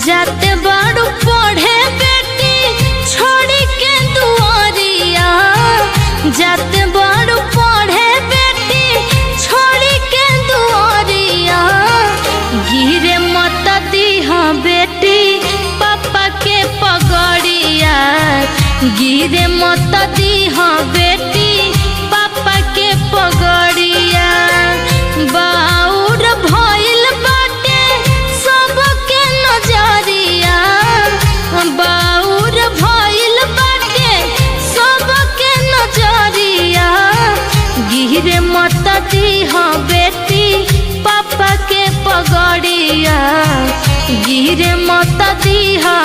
जाते बाड़ू पढ़े बेटी छोड़ी के दुआरिया, जाते बाड़ू पढ़े बेटी छोड़ी के दुआरिया। गिरे मत दीहा बेटी पापा के पगड़िया, गिरे मत दीहा बेटी पापा के पगड़िया। बाउर भइल बाटे सबके नजरिया, बाउर भइल बाटे सबके नजरिया। गिरे मत दीहा बेटी पापा के पगड़िया, गिरे मत दीहा।